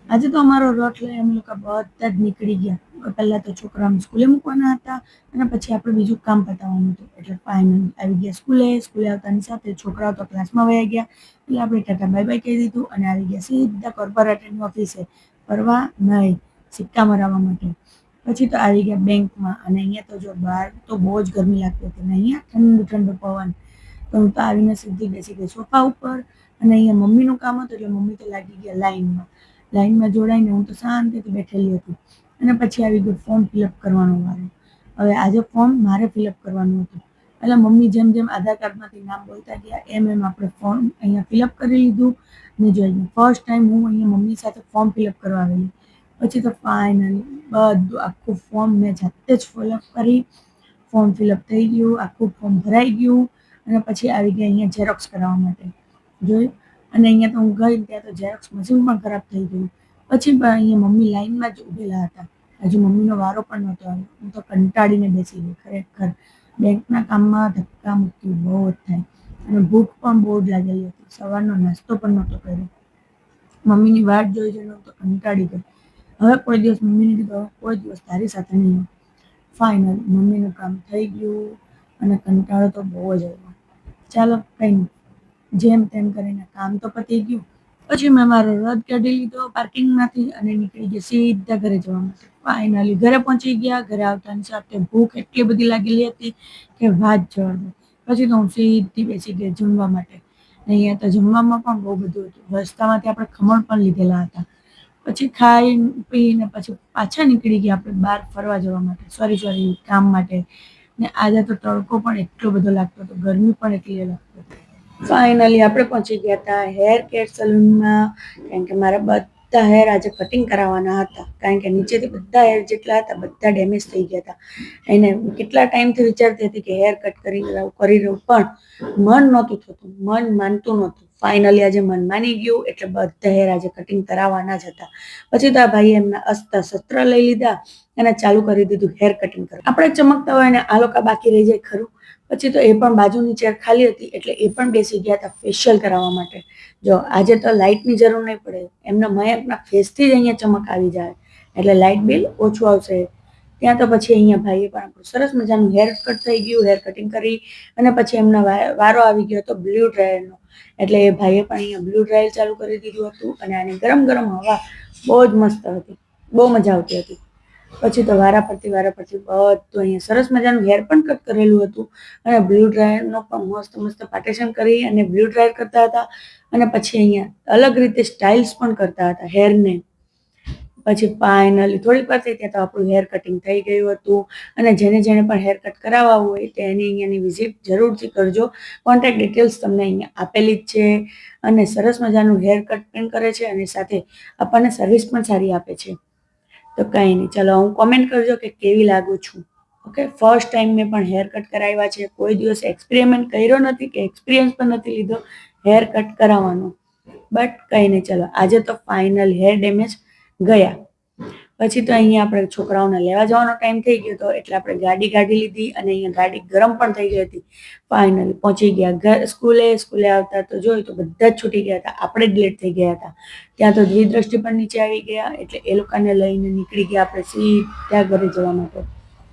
આજે તો અમારો રથ લઈ અમે લોકો બધા જ નીકળી ગયા. પહેલા તો છોકરાઓને સ્કૂલે મૂકવાના હતા અને પછી આપણે બીજું કામ પતાવવાનું હતું. એટલે ફાઇનલી આવી ગયા સ્કૂલે. સ્કૂલે આવતાની સાથે છોકરાઓ તો ક્લાસમાં વયા ગયા. એટલે આપણે ટાટા બાય બાય કહી દીધું અને આવી ગયા સીધા કોર્પોરેટરની ઓફિસે ફરવા નહીં, સિક્કા મરાવવા માટે. પછી તો આવી ગયા બેંકમાં અને અહીંયા તો જો બહાર તો બહુ જ ગરમી લાગતી હતી અને અહીંયા ઠંડુ ઠંડુ પવન. તો હું તો આવીને સીધી બેસી ગઈ સોફા ઉપર અને અહીંયા મમ્મીનું કામ હતું એટલે મમ્મી તો લાગી ગયા લાઈનમાં. લાઈનમાં જોડાઈને હું તો શાંતિથી બેઠેલી હતી અને પછી આવી ગયું ફોર્મ ફિલઅપ કરવાનો વારો. હવે આજે ફોર્મ મારે ફિલઅપ કરવાનું હતું. એટલે મમ્મી જેમ જેમ આધાર કાર્ડમાંથી નામ બોલતા ગયા એમ એમ આપણે ફોર્મ અહીંયા ફિલઅપ કરી લીધું. ને જો અહીંયા ફર્સ્ટ ટાઈમ હું અહીંયા મમ્મી સાથે ફોર્મ ફિલઅપ કરવા આવેલી. પછી તો ફાઇનલી બધું આખું ફોર્મ મેં જાતે જ ફિલઅપ કરી. ફોર્મ ફિલઅપ થઈ ગયું, આખું ફોર્મ ભરાઈ ગયું અને પછી આવી ગયા અહીંયા ઝેરોક્સ કરાવવા માટે. જોયું અને અહીંયા તો હું ગઈ ત્યાં તો ઝેરોક્સ મશીન પણ ખરાબ થઈ ગયું. પછી પણ અહીંયા મમ્મી લાઈનમાં જ ઊભેલા હતા. હજુ મમ્મીનો વારો પણ નહોતો આવ્યો. હું તો કંટાળીને બેસી ગઈ ખરેખર. બેંકના કામમાં ધક્કા મુક્કી બહુ જ થાય અને ભૂખ પણ બહુ જ લાગેલી હતી. સવારનો નાસ્તો પણ નહોતો કર્યો. મમ્મીની વાટ જોઈ જોઈને હું તો કંટાળી ગઈ. હવે કોઈ દિવસ મમ્મીને કીધું હવે કોઈ દિવસ તારી સાથે નહીં. ફાઇનલ મમ્મીનું કામ થઈ ગયું અને કંટાળો તો બહુ જ આવ્યો. ચાલો કંઈ નહીં, જેમ તેમ કરીને કામ તો પતી ગયું. પછી મેં મારો રથ કાઢી લીધો પાર્કિંગમાંથી અને નીકળી ગયા સીધા ઘરે જવા માટે. ફાઇનલી ઘરે પહોંચી ગયા. ઘરે આવતાની સાથે ભૂખ એટલી બધી લાગેલી હતી કે વાત જવા દો. પછી તો હું સીધી બેસી ગઈ જમવા માટે. ને અહીંયા તો જમવામાં પણ બહુ બધું હતું. રસ્તામાંથી આપણે ખમણ પણ લીધેલા હતા. પછી ખાઈ પીને પછી પાછા નીકળી ગયા આપણે બહાર ફરવા જવા માટે, સોરી કામ માટે. ને આજે તો તડકો પણ એટલો બધો લાગતો હતો, ગરમી પણ એટલી લાગતી હતી. ફાઇનલી આપણે પહોંચી ગયા હતા હેર કેર સલૂનમાં. કારણ કે મારા બધા હેર આજે કટિંગ કરાવવાના હતા. કારણ કે નીચેથી બધા હેર જેટલા હતા બધા ડેમેજ થઈ ગયા હતા. એને કેટલા ટાઈમથી વિચારતી હતી કે હેર કટ કરી રહું પણ મન નહોતું થતું, મન માનતું નહોતું. ફાઇનલી આજે મન માની ગયું એટલે બધા હેર આજે કટિંગ કરાવવાના જ હતા. પછી તો આ ભાઈએ એમના અસ્ત્ર શસ્ત્ર લઈ લીધા અને ચાલુ કરી દીધું હેર કટિંગ કરવા. આપણે ચમકતા હોય ને આ લોકો બાકી રહી જાય ખરું. પછી તો એ પણ બાજુની ચેર ખાલી હતી એટલે એ પણ બેસી ગયા હતા ફેશિયલ કરાવવા માટે. જો આજે તો લાઇટની જરૂર નહીં પડે, એમના મયંકના ફેસથી જ અહીંયા ચમક આવી જાય એટલે લાઇટ બિલ ઓછું આવશે. ત્યાં તો પછી અહીંયા ભાઈએ પણ આપણું સરસ મજાનું હેર કટ થઈ ગયું. હેર કટિંગ કરી અને પછી એમના વારો આવી ગયો હતો બ્લુ ડ્રાયરનો. એટલે એ ભાઈએ પણ અહીંયા બ્લુ ડ્રાયર ચાલુ કરી દીધું હતું અને આની ગરમ ગરમ હવા બહુ જ મસ્ત હતી, બહુ મજા આવતી હતી. પછી તો વારા પરથી બધું અહીંયા સરસ મજાનું હેર પણ કટ કરેલું હતું અને બ્લુ ડ્રાયરનો પણ મસ્ત પાર્ટેશન કરી અને બ્લુ ડ્રાયર કરતા હતા. અને પછી અહીંયા અલગ રીતે સ્ટાઇલ્સ પણ કરતા હતા હેરને. પછી ફાઇનલી થોડીક વાર થઈ ત્યાં તો આપણું હેર કટિંગ થઈ ગયું હતું. અને જેને પણ હેર કટ કરાવવા હોય તો એની અહીંયાની વિઝિટ જરૂરથી કરજો. કોન્ટેક્ટ ડિટેલ્સ તમને અહીંયા આપેલી જ છે. અને સરસ મજાનું હેર કટ પણ કરે છે અને સાથે આપણને સર્વિસ પણ સારી આપે છે. તો કંઈ નહીં, ચલો હું કોમેન્ટ કરજો કે કેવી લાગુ છું. ઓકે, ફર્સ્ટ ટાઈમ મેં પણ હેર કટ કરાવ્યા છે. કોઈ દિવસ એક્સપેરિમેન્ટ કર્યો નથી કે એક્સપિરિયન્સ પણ નથી લીધો હેર કટ કરાવવાનો. બટ કંઈ નહીં, ચલો આજે તો ફાઇનલ હેર ડેમેજ ગયા. પછી તો અહીંયા આપણે છોકરાઓને લેવા જવાનો ટાઈમ થઈ ગયો હતો એટલે આપણે ગાડી કાઢી લીધી અને અહીંયા ગાડી ગરમ પણ થઈ ગઈ હતી. ફાઇનલી પહોંચી ગયા સ્કૂલે આવતા તો જોયું તો બધા જ છૂટી ગયા હતા. આપણે જ લેટ થઈ ગયા હતા. ત્યાં તો દ્વિદ્રષ્ટિ પણ નીચે આવી ગયા એટલે એ લોકોને લઈને નીકળી ગયા આપણે સીધા ઘરે જવા માટે.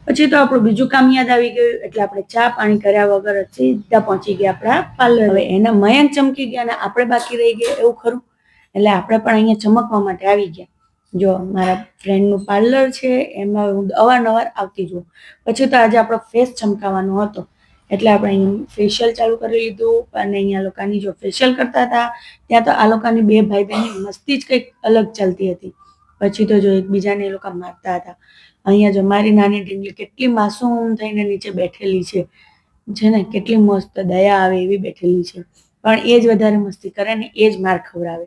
પછી તો આપણું બીજું કામ યાદ આવી ગયું એટલે આપણે ચા પાણી કર્યા વગર સીધા પહોંચી ગયા આપણા પાર્લર. હવે એના મયંક ચમકી ગયા અને આપણે બાકી રહી ગયા એવું ખરું. એટલે આપણે પણ અહીંયા ચમકવા માટે આવી ગયા. જો મારા ફ્રેન્ડનું પાર્લર છે એમાં હું અવારનવાર આવતી જોઉં. પછી તો આજે આપણો ફેસ ચમકાવવાનો હતો એટલે આપણે અહીંયા ફેશિયલ ચાલુ કરી લીધું. અને અહીંયા લોકોની જો ફેશિયલ કરતા હતા ત્યાં તો આ લોકોની બે ભાઈ બહેનની મસ્તી જ કંઈક અલગ ચાલતી હતી. પછી તો જો એકબીજાને એ લોકો મારતા હતા. અહીંયા જો મારી નાની ઢીંગલી કેટલી માસૂમ થઈને નીચે બેઠેલી છે ને કેટલી મસ્ત દયા આવે એવી બેઠેલી છે. પણ એ જ વધારે મસ્તી કરે ને એ જ માર ખવડાવે.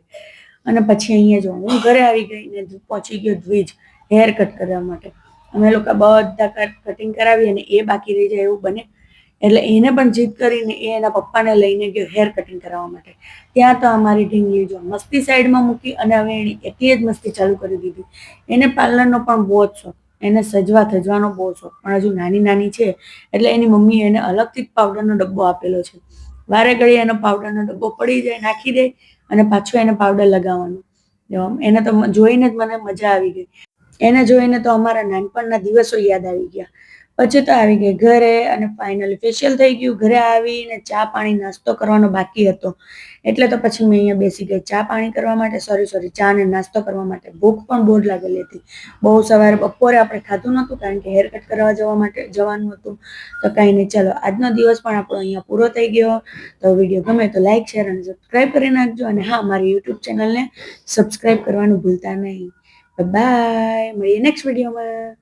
અને પછી અહીંયા જો હું ઘરે આવી ગઈ ને પહોંચી ગયો દ્વિજ હેર કટ કરવા માટે. અમે લોકો બધા કટિંગ કરાવી અને એ બાકી રહી જાય એવું બને એટલે એને પણ જીદ કરીને એ એના પપ્પાને લઈને ગયો હેર કટિંગ કરાવવા માટે. ત્યાં તો અમારી ઢીંગલી જો મસ્તી સાઈડમાં મૂકી અને હવે એણે એટલી જ મસ્તી ચાલુ કરી દીધી. એને પાર્લરનો પણ બહુ જ શોખ, એને સજવા ધજવાનો બહુ શોખ, પણ હજુ નાની છે એટલે એની મમ્મીએ એને અલગથી જ પાવડરનો ડબ્બો આપેલો છે. વારે ઘડી એનો પાવડરનો ડબ્બો પડી જાય નાખી દે અને પાછું એને પાવડર લગાવવાનું. એને તો જોઈને જ મને મજા આવી ગઈ. એને જોઈને તો અમારા નાનપણના દિવસો યાદ આવી ગયા. પછી તો આવી ગઈ ઘરે અને ફાઇનલી ફેશિયલ થઈ ગયું. ઘરે આવીને ચા પાણી નાસ્તો કરવાનો બાકી હતો, એટલે તો પછી મેં અહીંયા બેસી ગઈ ચા પાણી કરવા માટે. સોરી ચા ને નાસ્તો કરવા માટે. ભૂખ પણ બહુ જ લાગેલી હતી. બહુ સવારે બપોરે આપણે ખાધું નહોતું કારણ કે હેર કટ કરવા જવાનું હતું. તો કંઈ નહીં, ચલો આજનો દિવસ પણ આપણો અહીંયા પૂરો થઈ ગયો. તો વિડીયો ગમે તો લાઈક શેર અને સબસ્ક્રાઈબ કરી નાખજો. અને હા, મારી યુટ્યુબ ચેનલને સબસ્ક્રાઈબ કરવાનું ભૂલતા નહીં. બાય, મળીએ નેક્સ્ટ વિડીયોમાં.